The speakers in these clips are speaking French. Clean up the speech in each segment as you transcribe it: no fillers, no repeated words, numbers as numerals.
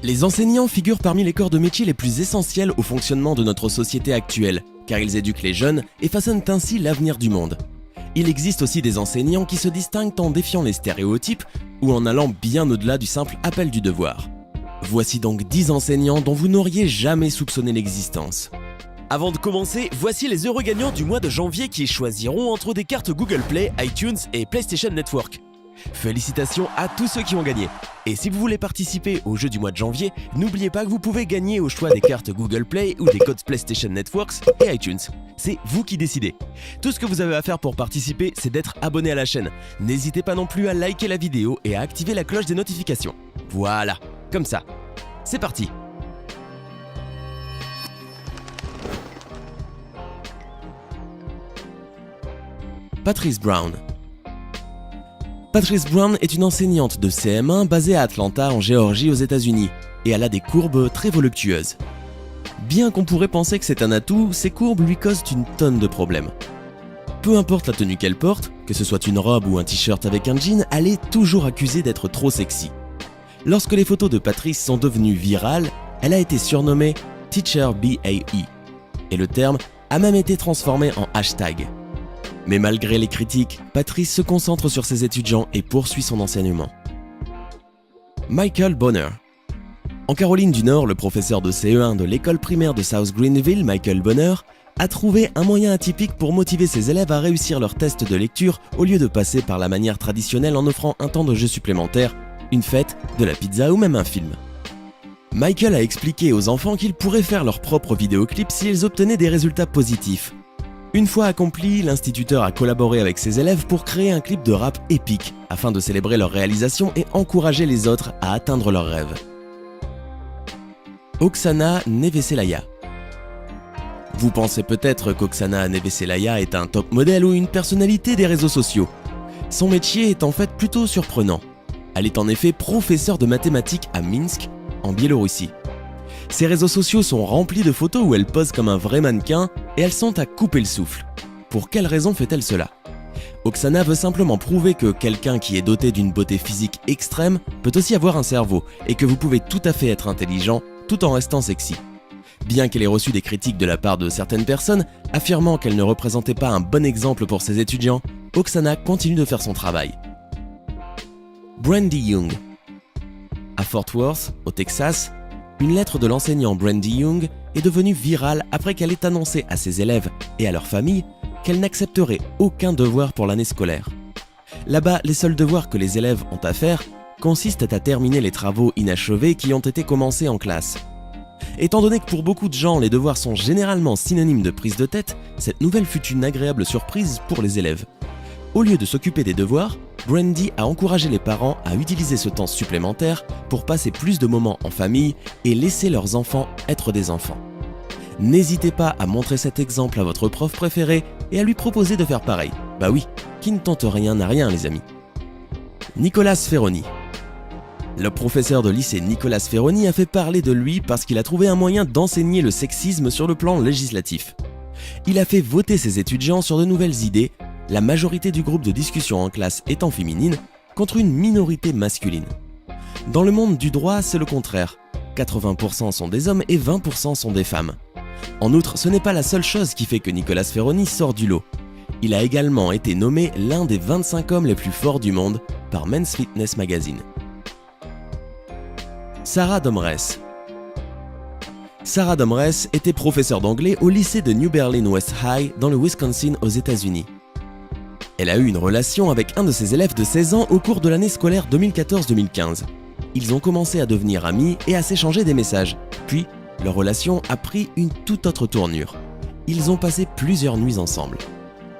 Les enseignants figurent parmi les corps de métier les plus essentiels au fonctionnement de notre société actuelle, car ils éduquent les jeunes et façonnent ainsi l'avenir du monde. Il existe aussi des enseignants qui se distinguent en défiant les stéréotypes ou en allant bien au-delà du simple appel du devoir. Voici donc 10 enseignants dont vous n'auriez jamais soupçonné l'existence. Avant de commencer, voici les heureux gagnants du mois de janvier qui choisiront entre des cartes Google Play, iTunes et PlayStation Network. Félicitations à tous ceux qui ont gagné. Et si vous voulez participer au jeu du mois de janvier, n'oubliez pas que vous pouvez gagner au choix des cartes Google Play ou des codes PlayStation Networks et iTunes. C'est vous qui décidez. Tout ce que vous avez à faire pour participer, c'est d'être abonné à la chaîne. N'hésitez pas non plus à liker la vidéo et à activer la cloche des notifications. Voilà, comme ça. C'est parti. Patrice Brown. Patrice Brown est une enseignante de CM1 basée à Atlanta en Géorgie aux États-Unis et elle a des courbes très voluptueuses. Bien qu'on pourrait penser que c'est un atout, ces courbes lui causent une tonne de problèmes. Peu importe la tenue qu'elle porte, que ce soit une robe ou un t-shirt avec un jean, elle est toujours accusée d'être trop sexy. Lorsque les photos de Patrice sont devenues virales, elle a été surnommée Teacher BAE et le terme a même été transformé en hashtag. Mais malgré les critiques, Patrice se concentre sur ses étudiants et poursuit son enseignement. Michael Bonner. En Caroline du Nord, le professeur de CE1 de l'école primaire de South Greenville, Michael Bonner, a trouvé un moyen atypique pour motiver ses élèves à réussir leur test de lecture au lieu de passer par la manière traditionnelle en offrant un temps de jeu supplémentaire, une fête, de la pizza ou même un film. Michael a expliqué aux enfants qu'ils pourraient faire leur propre vidéoclip s'ils obtenaient des résultats positifs. Une fois accompli, l'instituteur a collaboré avec ses élèves pour créer un clip de rap épique afin de célébrer leur réalisation et encourager les autres à atteindre leurs rêves. Oksana Neveselaya. Vous pensez peut-être qu'Oksana Neveselaya est un top modèle ou une personnalité des réseaux sociaux. Son métier est en fait plutôt surprenant. Elle est en effet professeure de mathématiques à Minsk, en Biélorussie. Ses réseaux sociaux sont remplis de photos où elle pose comme un vrai mannequin et elles sont à couper le souffle. Pour quelle raison fait-elle cela? Oksana veut simplement prouver que quelqu'un qui est doté d'une beauté physique extrême peut aussi avoir un cerveau et que vous pouvez tout à fait être intelligent tout en restant sexy. Bien qu'elle ait reçu des critiques de la part de certaines personnes affirmant qu'elle ne représentait pas un bon exemple pour ses étudiants, Oksana continue de faire son travail. Brandy Young. À Fort Worth, au Texas, une lettre de l'enseignant Brandy Young est devenue virale après qu'elle ait annoncé à ses élèves et à leur famille qu'elle n'accepterait aucun devoir pour l'année scolaire. Là-bas, les seuls devoirs que les élèves ont à faire consistent à terminer les travaux inachevés qui ont été commencés en classe. Étant donné que pour beaucoup de gens, les devoirs sont généralement synonymes de prise de tête, cette nouvelle fut une agréable surprise pour les élèves. Au lieu de s'occuper des devoirs, Brandy a encouragé les parents à utiliser ce temps supplémentaire pour passer plus de moments en famille et laisser leurs enfants être des enfants. N'hésitez pas à montrer cet exemple à votre prof préféré et à lui proposer de faire pareil. Bah oui, qui ne tente rien n'a rien les amis. Nicolas Ferroni. Le professeur de lycée Nicolas Ferroni a fait parler de lui parce qu'il a trouvé un moyen d'enseigner le sexisme sur le plan législatif. Il a fait voter ses étudiants sur de nouvelles idées, la majorité du groupe de discussion en classe étant féminine, contre une minorité masculine. Dans le monde du droit, c'est le contraire. 80% sont des hommes et 20% sont des femmes. En outre, ce n'est pas la seule chose qui fait que Nicolas Ferroni sort du lot. Il a également été nommé l'un des 25 hommes les plus forts du monde par Men's Fitness Magazine. Sarah Domres. Sarah Domres était professeure d'anglais au lycée de New Berlin West High dans le Wisconsin aux États-Unis. Elle a eu une relation avec un de ses élèves de 16 ans au cours de l'année scolaire 2014-2015. Ils ont commencé à devenir amis et à s'échanger des messages. Puis, leur relation a pris une toute autre tournure. Ils ont passé plusieurs nuits ensemble.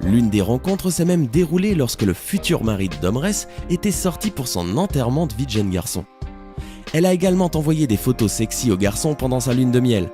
L'une des rencontres s'est même déroulée lorsque le futur mari de Domres était sorti pour son enterrement de vie de jeune garçon. Elle a également envoyé des photos sexy au garçon pendant sa lune de miel.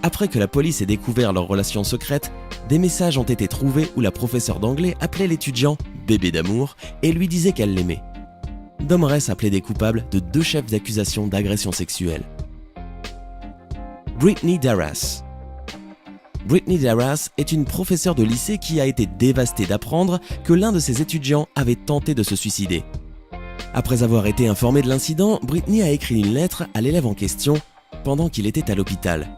Après que la police ait découvert leur relation secrète, des messages ont été trouvés où la professeure d'anglais appelait l'étudiant « bébé d'amour » et lui disait qu'elle l'aimait. Domres a plaidé coupable de 2 chefs d'accusation d'agression sexuelle. Brittany Darras. Brittany Darras est une professeure de lycée qui a été dévastée d'apprendre que l'un de ses étudiants avait tenté de se suicider. Après avoir été informée de l'incident, Britney a écrit une lettre à l'élève en question pendant qu'il était à l'hôpital.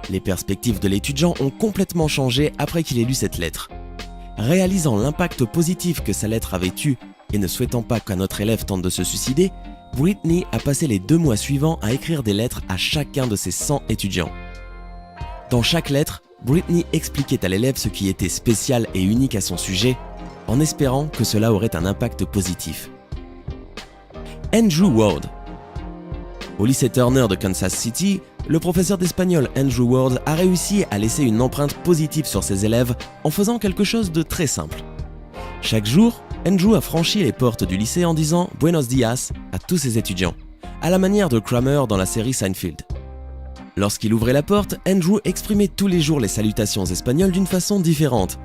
Les perspectives de l'étudiant ont complètement changé après qu'il ait lu cette lettre. Réalisant l'impact positif que sa lettre avait eu et ne souhaitant pas qu'un autre élève tente de se suicider, Britney a passé les 2 mois suivants à écrire des lettres à chacun de ses 100 étudiants. Dans chaque lettre, Britney expliquait à l'élève ce qui était spécial et unique à son sujet, en espérant que cela aurait un impact positif. Andrew Ward. Au lycée Turner de Kansas City, le professeur d'espagnol Andrew Ward a réussi à laisser une empreinte positive sur ses élèves en faisant quelque chose de très simple. Chaque jour, Andrew a franchi les portes du lycée en disant « Buenos dias » à tous ses étudiants, à la manière de Kramer dans la série Seinfeld. Lorsqu'il ouvrait la porte, Andrew exprimait tous les jours les salutations espagnoles d'une façon différente.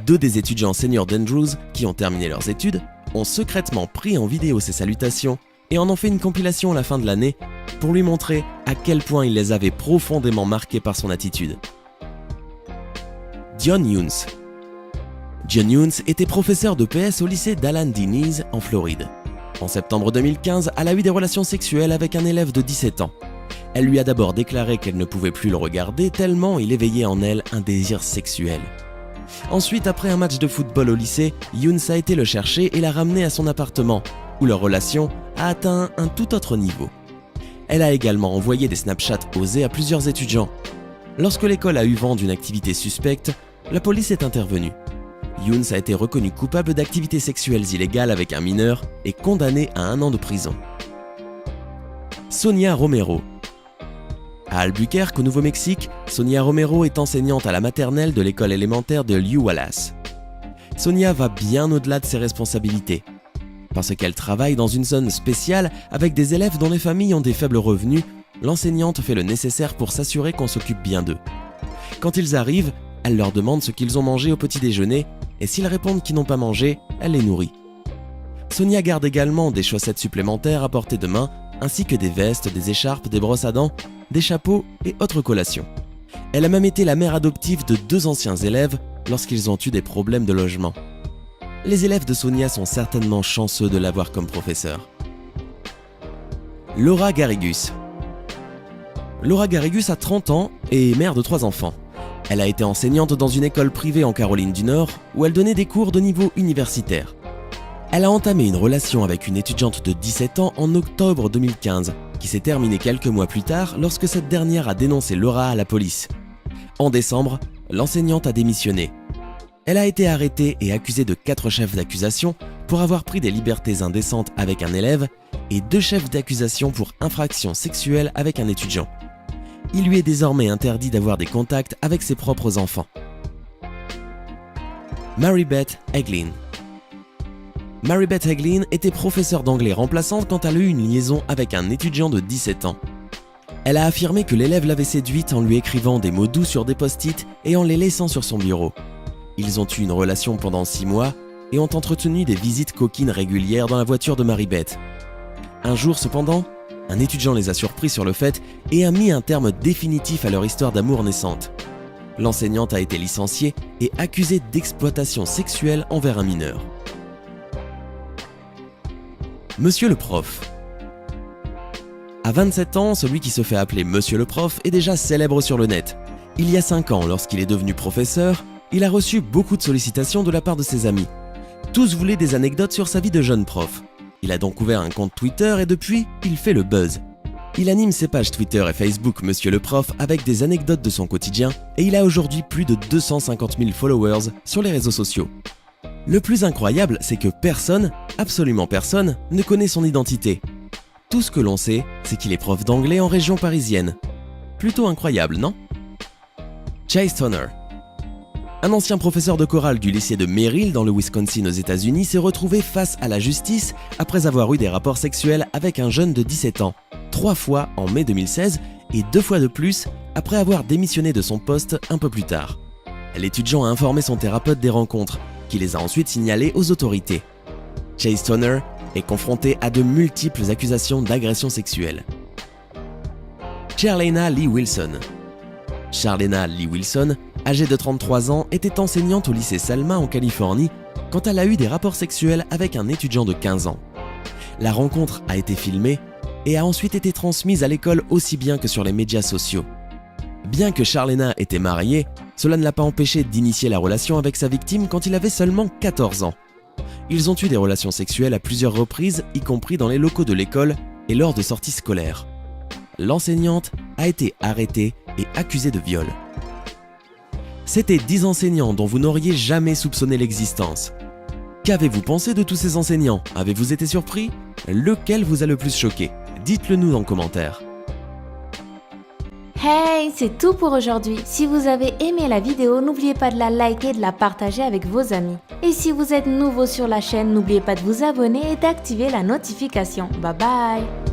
2 des étudiants seniors d'Andrews, qui ont terminé leurs études, ont secrètement pris en vidéo ces salutations et en ont fait une compilation à la fin de l'année pour lui montrer à quel point il les avait profondément marqués par son attitude. Dion Younes. Dion Younes était professeur de PS au lycée d'Alan Diniz en Floride. En septembre 2015, elle a eu des relations sexuelles avec un élève de 17 ans. Elle lui a d'abord déclaré qu'elle ne pouvait plus le regarder tellement il éveillait en elle un désir sexuel. Ensuite, après un match de football au lycée, Younes a été le chercher et l'a ramené à son appartement, où leur relation a atteint un tout autre niveau. Elle a également envoyé des Snapchats osés à plusieurs étudiants. Lorsque l'école a eu vent d'une activité suspecte, la police est intervenue. Younes a été reconnu coupable d'activités sexuelles illégales avec un mineur et condamné à 1 an de prison. Sonia Romero. À Albuquerque, au Nouveau-Mexique, Sonia Romero est enseignante à la maternelle de l'école élémentaire de Lew Wallace. Sonia va bien au-delà de ses responsabilités. Parce qu'elle travaille dans une zone spéciale avec des élèves dont les familles ont des faibles revenus, l'enseignante fait le nécessaire pour s'assurer qu'on s'occupe bien d'eux. Quand ils arrivent, elle leur demande ce qu'ils ont mangé au petit déjeuner et s'ils répondent qu'ils n'ont pas mangé, elle les nourrit. Sonia garde également des chaussettes supplémentaires à portée de main, ainsi que des vestes, des écharpes, des brosses à dents, des chapeaux et autres collations. Elle a même été la mère adoptive de 2 anciens élèves lorsqu'ils ont eu des problèmes de logement. Les élèves de Sonia sont certainement chanceux de l'avoir comme professeur. Laura Garrigus. Laura Garrigus a 30 ans et est mère de 3 enfants. Elle a été enseignante dans une école privée en Caroline du Nord où elle donnait des cours de niveau universitaire. Elle a entamé une relation avec une étudiante de 17 ans en octobre 2015, qui s'est terminée quelques mois plus tard lorsque cette dernière a dénoncé Laura à la police. En décembre, l'enseignante a démissionné. Elle a été arrêtée et accusée de 4 chefs d'accusation pour avoir pris des libertés indécentes avec un élève et 2 chefs d'accusation pour infraction sexuelle avec un étudiant. Il lui est désormais interdit d'avoir des contacts avec ses propres enfants. Maribeth Eglin. Maribeth Eglin était professeure d'anglais remplaçante quand elle a eu une liaison avec un étudiant de 17 ans. Elle a affirmé que l'élève l'avait séduite en lui écrivant des mots doux sur des post-it et en les laissant sur son bureau. Ils ont eu une relation pendant 6 mois et ont entretenu des visites coquines régulières dans la voiture de Maribeth. Un jour cependant, un étudiant les a surpris sur le fait et a mis un terme définitif à leur histoire d'amour naissante. L'enseignante a été licenciée et accusée d'exploitation sexuelle envers un mineur. Monsieur le prof. À 27 ans, celui qui se fait appeler Monsieur le prof est déjà célèbre sur le net. Il y a 5 ans, lorsqu'il est devenu professeur, il a reçu beaucoup de sollicitations de la part de ses amis. Tous voulaient des anecdotes sur sa vie de jeune prof. Il a donc ouvert un compte Twitter et depuis, il fait le buzz. Il anime ses pages Twitter et Facebook Monsieur le prof avec des anecdotes de son quotidien et il a aujourd'hui plus de 250 000 followers sur les réseaux sociaux. Le plus incroyable, c'est que personne, absolument personne, ne connaît son identité. Tout ce que l'on sait, c'est qu'il est prof d'anglais en région parisienne. Plutôt incroyable, non? Chase Turner. Un ancien professeur de chorale du lycée de Merrill dans le Wisconsin aux États-Unis s'est retrouvé face à la justice après avoir eu des rapports sexuels avec un jeune de 17 ans, 3 fois en mai 2016 et 2 fois de plus après avoir démissionné de son poste un peu plus tard. L'étudiant a informé son thérapeute des rencontres, qui les a ensuite signalées aux autorités. Chase Turner est confronté à de multiples accusations d'agression sexuelle. Charlena Lee Wilson. Charlena Lee Wilson, âgée de 33 ans, était enseignante au lycée Selma en Californie quand elle a eu des rapports sexuels avec un étudiant de 15 ans. La rencontre a été filmée et a ensuite été transmise à l'école aussi bien que sur les médias sociaux. Bien que Charlena était marié, cela ne l'a pas empêché d'initier la relation avec sa victime quand il avait seulement 14 ans. Ils ont eu des relations sexuelles à plusieurs reprises, y compris dans les locaux de l'école et lors de sorties scolaires. L'enseignante a été arrêtée et accusée de viol. C'étaient 10 enseignants dont vous n'auriez jamais soupçonné l'existence. Qu'avez-vous pensé de tous ces enseignants? Avez-vous été surpris? Lequel vous a le plus choqué? Dites-le nous en commentaire. Hey, c'est tout pour aujourd'hui. Si vous avez aimé la vidéo, n'oubliez pas de la liker et de la partager avec vos amis. Et si vous êtes nouveau sur la chaîne, n'oubliez pas de vous abonner et d'activer la notification. Bye bye!